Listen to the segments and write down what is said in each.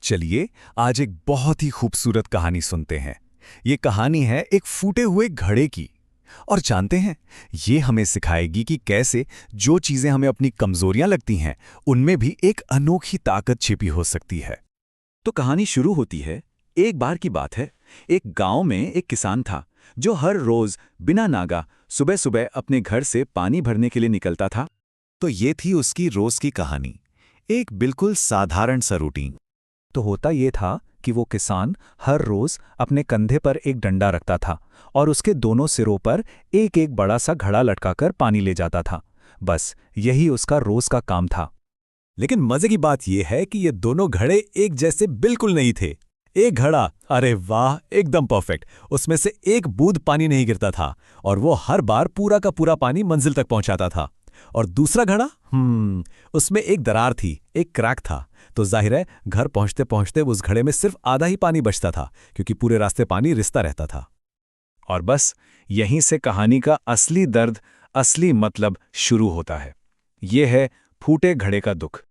चलिए आज एक बहुत ही खूबसूरत कहानी सुनते हैं। ये कहानी है एक फूटे हुए घड़े की। और जानते हैं, ये हमें सिखाएगी कि कैसे जो चीजें हमें अपनी कमजोरियां लगती हैं, उनमें भी एक अनोखी ताकत छिपी हो सकती है। तो कहानी शुरू होती है। एक बार की बात है, एक गांव में एक किसान था जो हर रोज बिना नागा सुबह सुबह अपने घर से पानी भरने के लिए निकलता था। तो ये थी उसकी रोज की कहानी, एक बिल्कुल साधारण सा रूटीन। तो होता ये था कि वो किसान हर रोज अपने कंधे पर एक डंडा रखता था और उसके दोनों सिरों पर एक एक बड़ा सा घड़ा लटकाकर पानी ले जाता था। बस यही उसका रोज का काम था। लेकिन मजे की बात यह है कि ये दोनों घड़े एक जैसे बिल्कुल नहीं थे। एक घड़ा, अरे वाह, एकदम परफेक्ट, उसमें से एक बूंद पानी नहीं गिरता था और वो हर बार पूरा का पूरा पानी मंजिल तक पहुंचाता था। और दूसरा घड़ा, उसमें एक दरार थी, एक क्रैक था। तो जाहिर है घर पहुंचते पहुंचते उस घड़े में सिर्फ आधा ही पानी बचता था, क्योंकि पूरे रास्ते पानी रिसता रहता था। और बस यहीं से कहानी का असली दर्द, असली मतलब शुरू होता है। ये है फूटे घड़े का दुख।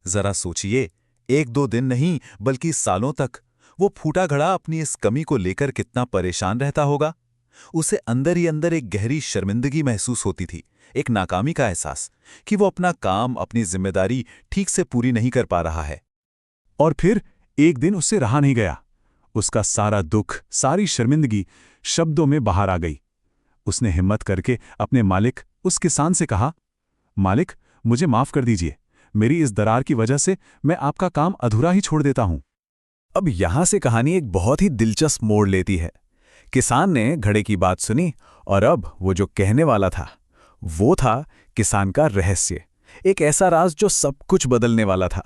जरा सोचिए, एक दो दिन नहीं बल्कि सालों तक वो फूटा घड़ा अपनी इस कमी को लेकर कितना परेशान रहता होगा। उसे अंदर ही अंदर एक गहरी शर्मिंदगी महसूस होती थी, एक नाकामी का एहसास कि वो अपना काम, अपनी जिम्मेदारी ठीक से पूरी नहीं कर पा रहा है। और फिर एक दिन उससे रहा नहीं गया। उसका सारा दुख, सारी शर्मिंदगी शब्दों में बाहर आ गई। उसने हिम्मत करके अपने मालिक, उस किसान से कहा, मालिक, मुझे माफ कर दीजिए, मेरी इस दरार की वजह से मैं आपका काम अधूरा ही छोड़ देता हूं। अब यहां से कहानी एक बहुत ही दिलचस्प मोड़ लेती है। किसान ने घड़े की बात सुनी और अब वो जो कहने वाला था वो था किसान का रहस्य, एक ऐसा राज जो सब कुछ बदलने वाला था।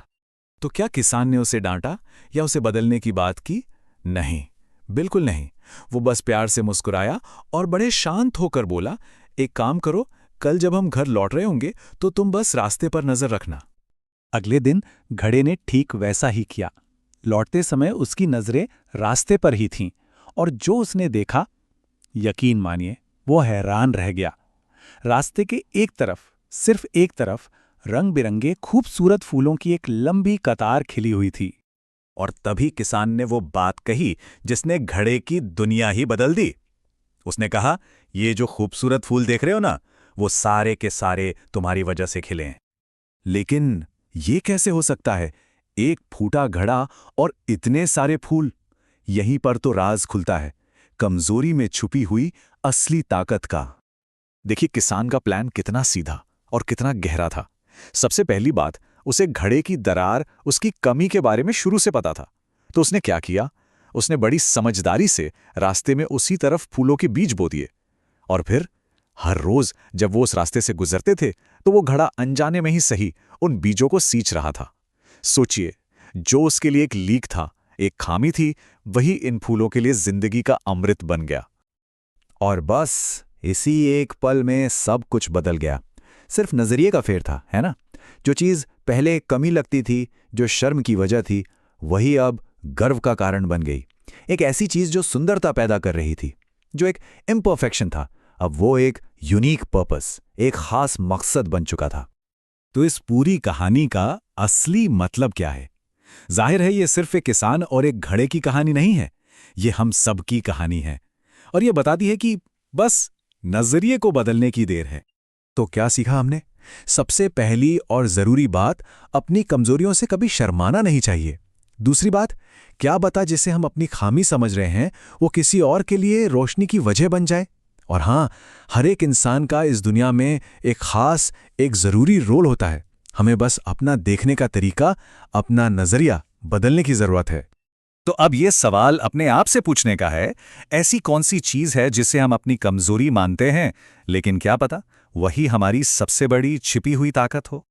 तो क्या किसान ने उसे डांटा या उसे बदलने की बात की? नहीं, बिल्कुल नहीं। वो बस प्यार से मुस्कुराया और बड़े शांत होकर बोला, एक काम करो, कल जब हम घर लौट रहे होंगे तो तुम बस रास्ते पर नजर रखना। अगले दिन घड़े ने ठीक वैसा ही किया। लौटते समय उसकी नजरें रास्ते पर ही थीं और जो उसने देखा, यकीन मानिए, वो हैरान रह गया। रास्ते के एक तरफ, सिर्फ एक तरफ, रंग बिरंगे खूबसूरत फूलों की एक लंबी कतार खिली हुई थी। और तभी किसान ने वो बात कही जिसने घड़े की दुनिया ही बदल दी। उसने कहा, ये जो खूबसूरत फूल देख रहे हो ना, वो सारे के सारे तुम्हारी वजह से खिले हैं। लेकिन ये कैसे हो सकता है? एक फूटा घड़ा और इतने सारे फूल। यहीं पर तो राज खुलता है, कमजोरी में छुपी हुई असली ताकत का। देखिए किसान का प्लान कितना सीधा और कितना गहरा था। सबसे पहली बात, उसे घड़े की दरार, उसकी कमी के बारे में शुरू से पता था। तो उसने क्या किया? उसने बड़ी समझदारी से रास्ते में उसी तरफ फूलों के बीज बो दिए। और फिर हर रोज जब वो उस रास्ते से गुजरते थे तो वो घड़ा अनजाने में ही सही उन बीजों को सींच रहा था। सोचिए, जो उसके लिए एक लीक था, एक खामी थी, वही इन फूलों के लिए जिंदगी का अमृत बन गया। और बस इसी एक पल में सब कुछ बदल गया। सिर्फ नजरिए का फेर था, है ना? जो चीज पहले कमी लगती थी, जो शर्म की वजह थी, वही अब गर्व का कारण बन गई। एक ऐसी चीज जो सुंदरता पैदा कर रही थी, जो एक इम्परफेक्शन था, अब वो एक यूनिक पर्पस, एक खास मकसद बन चुका था। तो इस पूरी कहानी का असली मतलब क्या है? जाहिर है ये सिर्फ एक किसान और एक घड़े की कहानी नहीं है, ये हम सब की कहानी है। और ये बताती है कि बस नजरिए को बदलने की देर है। तो क्या सीखा हमने? सबसे पहली और जरूरी बात, अपनी कमजोरियों से कभी शर्माना नहीं चाहिए। दूसरी बात, क्या बता जिसे हम अपनी खामी समझ रहे हैं वो किसी और के लिए रोशनी की वजह बन जाए। और हां, हर एक इंसान का इस दुनिया में एक खास, एक जरूरी रोल होता है। हमें बस अपना देखने का तरीका, अपना नजरिया बदलने की जरूरत है। तो अब ये सवाल अपने आप से पूछने का है, ऐसी कौन सी चीज है जिसे हम अपनी कमजोरी मानते हैं, लेकिन क्या पता वही हमारी सबसे बड़ी छिपी हुई ताकत हो।